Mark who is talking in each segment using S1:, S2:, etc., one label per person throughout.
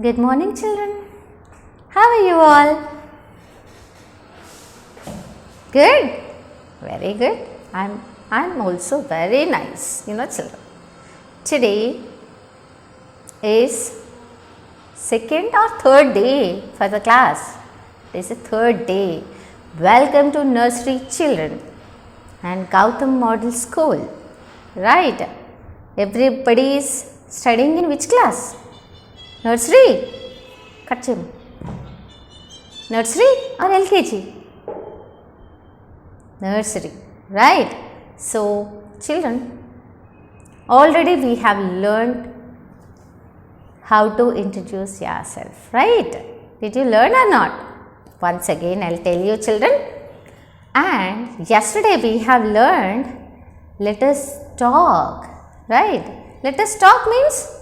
S1: Good morning, children. How are you all? Good? Very good. I'm also very nice, children. Today is second or third day for the class. It is the third day. Welcome to nursery children and Gautam Model School. Right? Everybody is studying in which class? Nursery? Kachim. Nursery or LKG? Nursery. Right? So, children, already we have learned how to introduce yourself. Right? Did you learn or not? Once again, I'll tell you, children. And yesterday we have learned, let us talk. Right? Let us talk means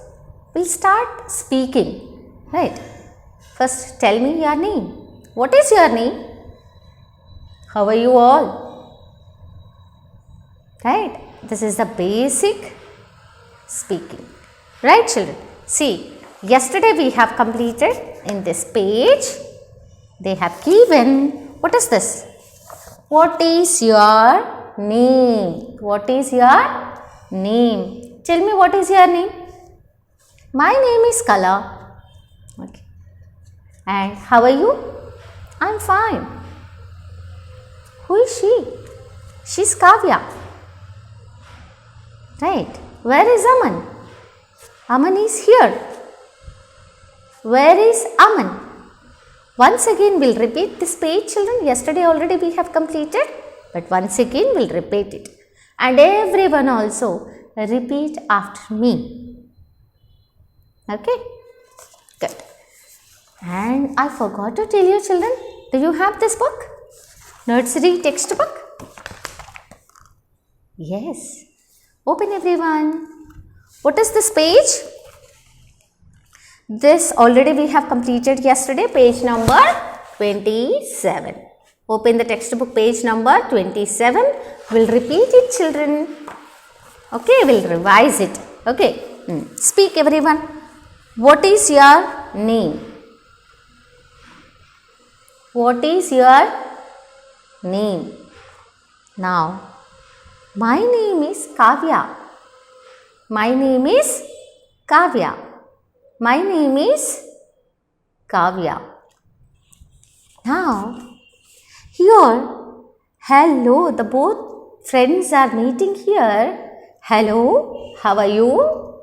S1: we'll start speaking. Right? First, tell me your name. What is your name? How are you all? Right? This is the basic speaking. Right, children? See, yesterday we have completed in this page. They have given, what is this? What is your name? What is your name? Tell me, what is your name? My name is Kala. Okay. And how are you? I'm fine. Who is she? She's Kavya. Right. Where is Aman? Aman is here. Where is Aman? Once again we'll repeat this page, children. Yesterday already we have completed, but once again we'll repeat it. And everyone also repeat after me. Okay? Good. And I forgot to tell you, children, do you have this book? Nursery textbook? Yes. Open, everyone. What is this page? This already we have completed yesterday, page number 27. Open the textbook, page number 27. We'll repeat it, children. Okay, we'll revise it. Okay. Speak, everyone. What is your name? What is your name? Now, my name is Kavya. My name is Kavya. My name is Kavya. Now, here, hello, the both friends are meeting here. Hello, how are you?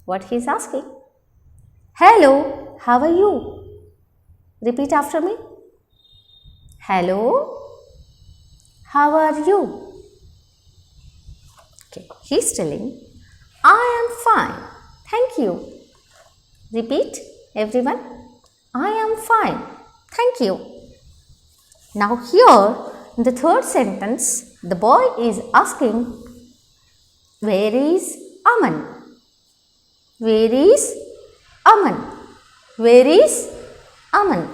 S1: What he is asking? Hello, how are you? Repeat after me. Hello, how are you? Okay, he is telling, I am fine, thank you. Repeat, everyone. I am fine, thank you. Now here, in the third sentence, the boy is asking, where is Aman? Where is Aman? Where is Aman?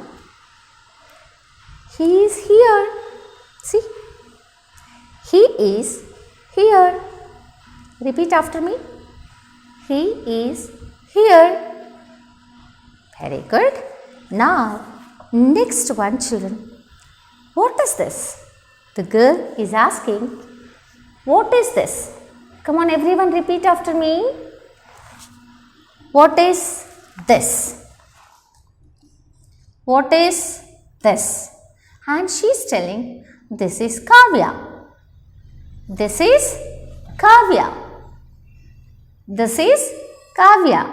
S1: He is here. See, he is here. Repeat after me. He is here. Very good. Now, next one, children. What is this? The girl is asking, what is this? Come on, everyone, repeat after me. What is this? What is this? And she is telling, this is Kavya. This is Kavya. This is Kavya.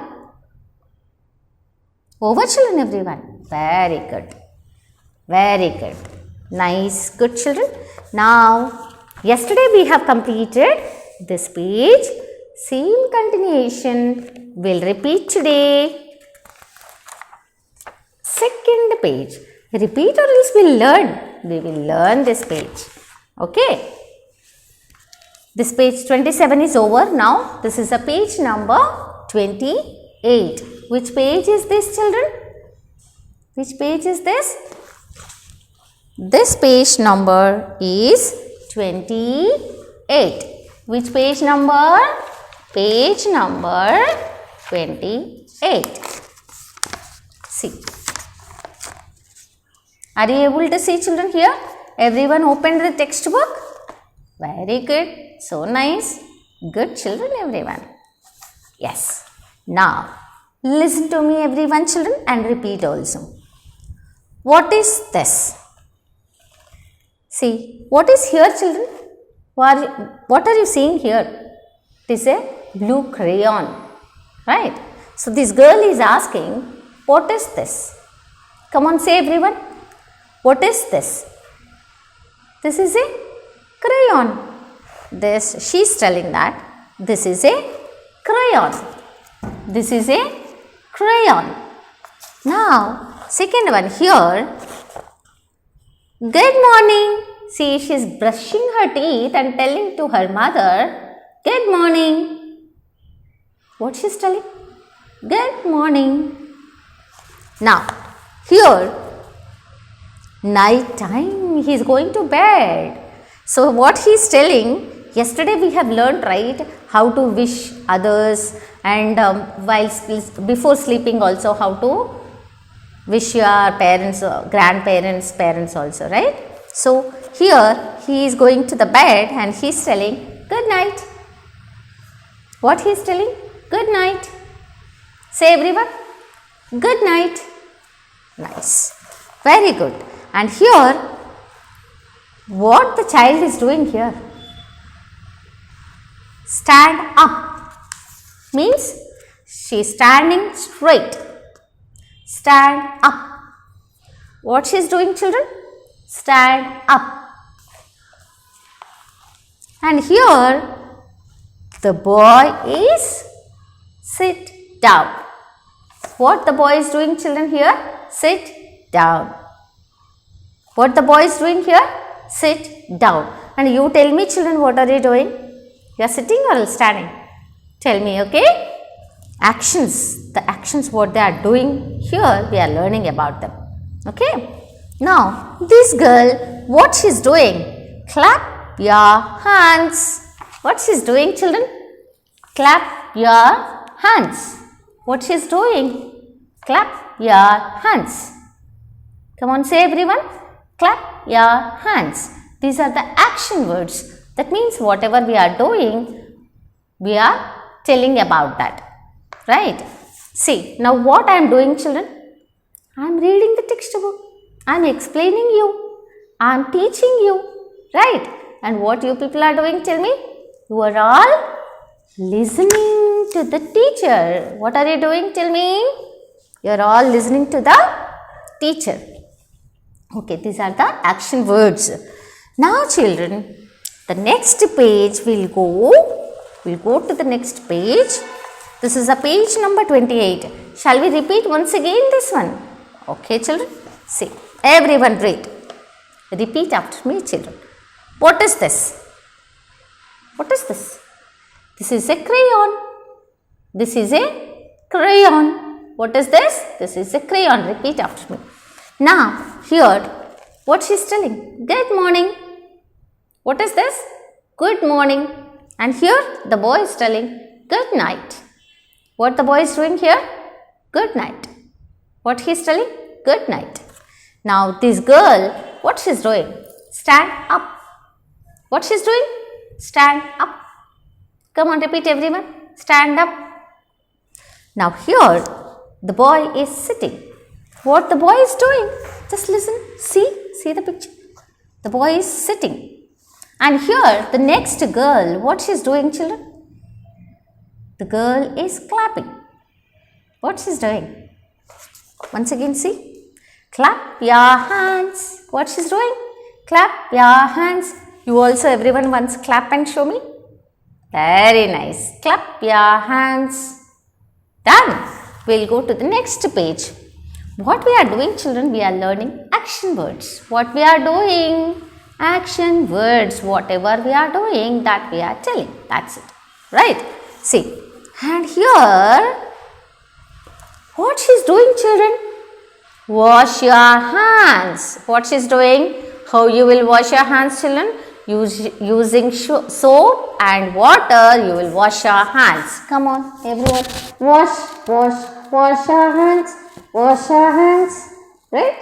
S1: Over, children, everyone. Very good. Very good. Nice. Good, children. Now, yesterday we have completed this page. Same continuation. We'll repeat today. Second page. Repeat or else we'll learn. We will learn this page. Okay. This page 27 is over. Now, this is a page number 28. Which page is this, children? Which page is this? This page number is 28. Which page number? Page number 28. See. Are you able to see, children, here? Everyone opened the textbook? Very good. So nice. Good children, everyone. Yes. Now, listen to me, everyone, children, and repeat also. What is this? See, what is here, children? What are you seeing here? It is a blue crayon, right? So, this girl is asking, what is this? Come on, say everyone. What is this? This is a crayon. She is telling that this is a crayon. This is a crayon. Now, second one here. Good morning. See, she is brushing her teeth and telling to her mother, good morning. What she is telling? Good morning. Now, here, night time, he is going to bed. So, what he is telling, yesterday we have learned, right, how to wish others, and before sleeping also how to wish your parents, grandparents, parents also, right? So, here he is going to the bed and he is telling good night. What he is telling? Good night. Say everyone. Good night. Nice. Very good. And here, what the child is doing here? Stand up. Means she is standing straight. Stand up. What she is doing, children? Stand up. And here, the boy is sit down. What the boy is doing, children, here? Sit down. What the boy is doing here? Sit down. And you tell me, children, what are you doing? You are sitting or standing? Tell me, okay? Actions. The actions what they are doing here, we are learning about them. Okay? Now, this girl, what she is doing? Clap your hands. What she is doing, children? Clap your hands. What she is doing? Clap your hands. Come on, say everyone. Clap your hands. These are the action words. That means whatever we are doing, we are telling about that. Right? See, now what I am doing, children? I am reading the textbook. I am explaining you. I am teaching you. Right? And what you people are doing, tell me? You are all listening to the teacher. What are you doing, tell me? You are all listening to the teacher. Okay, these are the action words. Now, children, the next page we'll go to the next page. This is a page number 28. Shall we repeat once again this one? Okay, children. See, everyone read. Repeat after me, children. What is this? What is this? This is a crayon. This is a crayon. What is this? This is a crayon. Repeat after me. Now, here, what she is telling? Good morning. What is this? Good morning. And here, the boy is telling good night. What the boy is doing here? Good night. What he is telling? Good night. Now, this girl, what she is doing? Stand up. What she is doing? Stand up. Come on, repeat everyone. Stand up. Now, here, the boy is sitting. What the boy is doing? Just listen. See the picture. The boy is sitting. And here, the next girl, what she is doing, children? The girl is clapping. What she is doing? Once again, see. Clap your hands. What she is doing? Clap your hands. You also, everyone, once clap and show me. Very nice. Clap your hands. Done. We'll go to the next page. What we are doing, children? We are learning action words. What we are doing? Action words. Whatever we are doing, that we are telling. That's it. Right? See. And here, what she is doing, children? Wash your hands. What she is doing? How you will wash your hands, children? using soap and water, you will wash your hands. Come on, everyone. Wash your hands. Wash your hands. Right?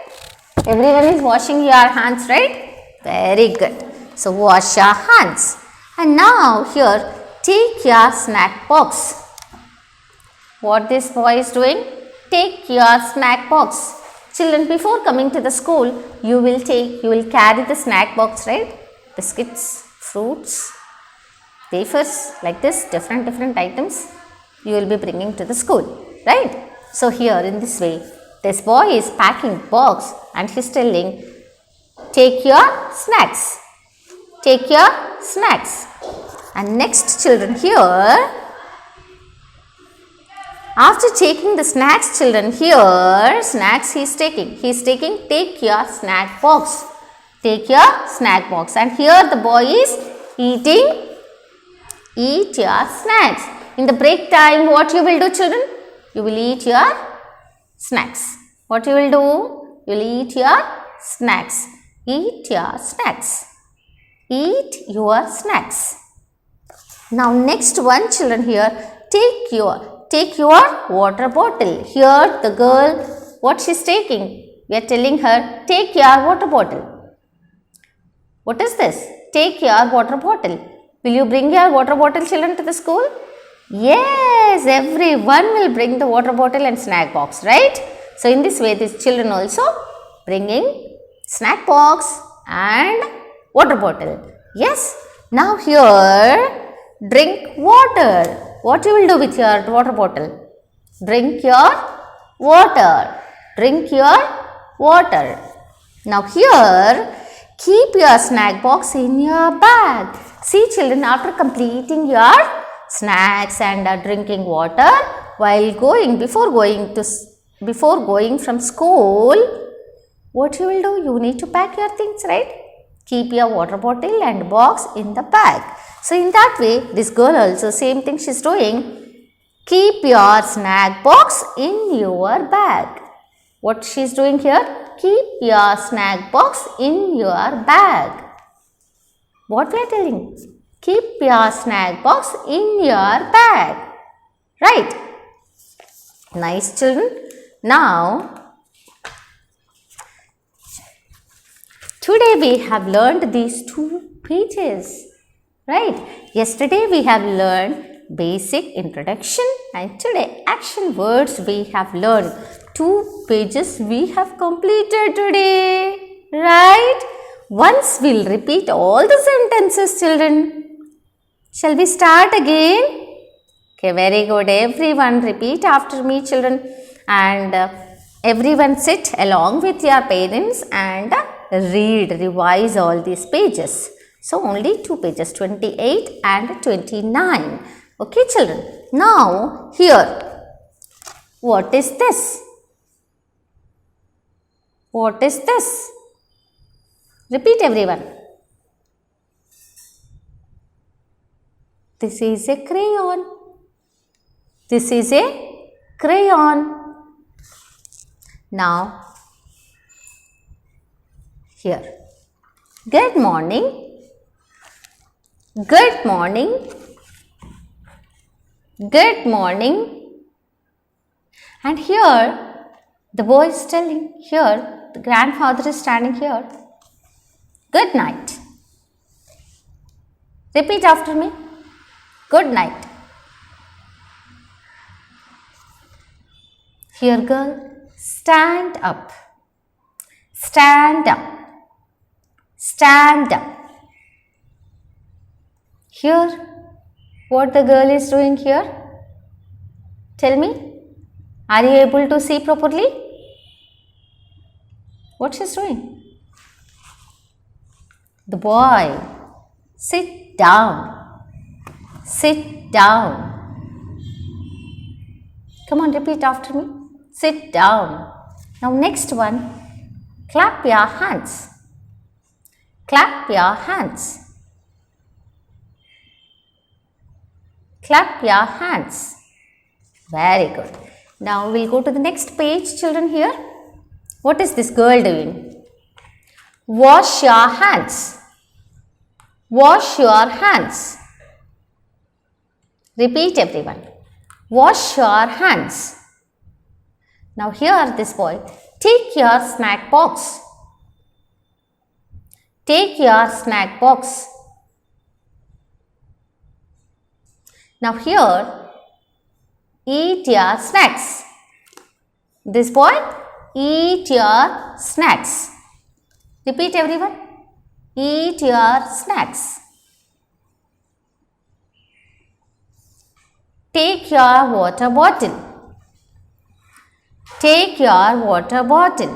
S1: Everyone is washing your hands, right? Very good. So, wash your hands. And now, here, take your snack box. What this boy is doing? Take your snack box. Children, before coming to the school, you will carry the snack box, right? Biscuits, fruits, wafers, like this, different items you will be bringing to the school, right? So, here in this way, this boy is packing box and he is telling, take your snacks. Take your snacks. And next, children, here, after taking the snacks, children, here, snacks he is taking. He is taking, take your snack box. Take your snack box. And here the boy is eating, eat your snacks. In the break time, what you will do, children? You will eat your snacks. What you will do? You will eat your snacks. Eat your snacks. Eat your snacks. Now, next one, children, here, take your water bottle. Here, the girl, what she is taking? We are telling her, take your water bottle. What is this? Take your water bottle. Will you bring your water bottle, children, to the school? Yes, everyone will bring the water bottle and snack box, right? So, in this way, these children also bringing snack box and water bottle. Yes. Now, here, drink water. What you will do with your water bottle? Drink your water. Drink your water. Now, here, keep your snack box in your bag. See, children, after completing your snacks and drinking water, before going from school, what you will do? You need to pack your things, right? Keep your water bottle and box in the bag. So, in that way, this girl also, same thing she is doing. Keep your snack box in your bag. What she is doing here? Keep your snack box in your bag. What we are telling? Keep your snack box in your bag. Right? Nice, children. Now, today we have learned these 2 pages. Right? Yesterday we have learned basic introduction and today action words we have learned. 2 pages we have completed today. Right? Once we'll repeat all the sentences, children. Shall we start again? Okay, very good. Everyone repeat after me, children. And everyone sit along with your parents and revise all these pages. So, only 2 pages, 28 and 29. Okay, children. Now, here, what is this? What is this? Repeat, everyone. This is a crayon. This is a crayon. Now, here. Good morning. Good morning. Good morning. And here, the boy is telling, here, the grandfather is standing here. Good night. Repeat after me. Good night. Here, girl, stand up. Stand up. Stand up. Here, what the girl is doing here? Tell me. Are you able to see properly? What she's doing? The boy, sit down. Sit down. Come on, repeat after me. Sit down. Now, next one. Clap your hands. Clap your hands. Clap your hands. Very good. Now, we'll go to the next page, children, here. What is this girl doing? Wash your hands. Wash your hands. Repeat everyone. Wash your hands. Now here this boy, take your snack box. Take your snack box. Now here, eat your snacks. This boy, eat your snacks. Repeat everyone. Eat your snacks. Take your water bottle. Take your water bottle.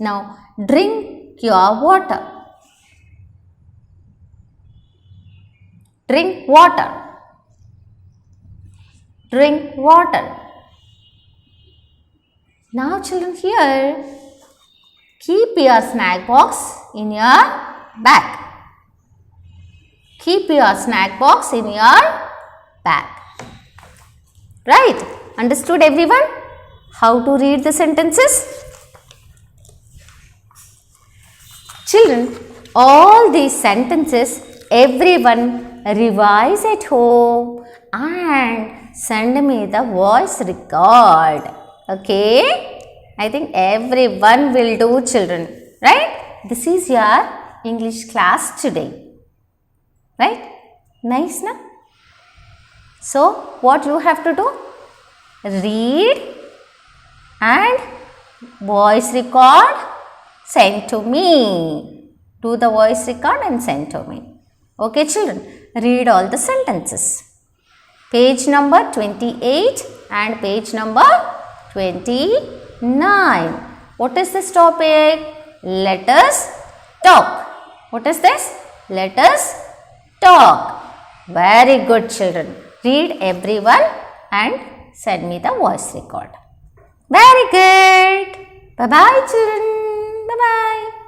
S1: Now drink your water. Drink water. Drink water. Now children, here, keep your snack box in your bag. Keep your snack box in your bag. Right? Understood everyone? How to read the sentences? Children, all these sentences everyone revise at home and send me the voice record. Okay? I think everyone will do, children. Right? This is your English class today. Right? Nice, na? So, what you have to do? Read and voice record, send to me. Do the voice record and send to me. Okay, children, read all the sentences. Page number 28 and page number 29. What is this topic? Let us talk. What is this? Let us talk. Very good, children. Read everyone and send me the voice record. Very good. Bye-bye, children. Bye-bye.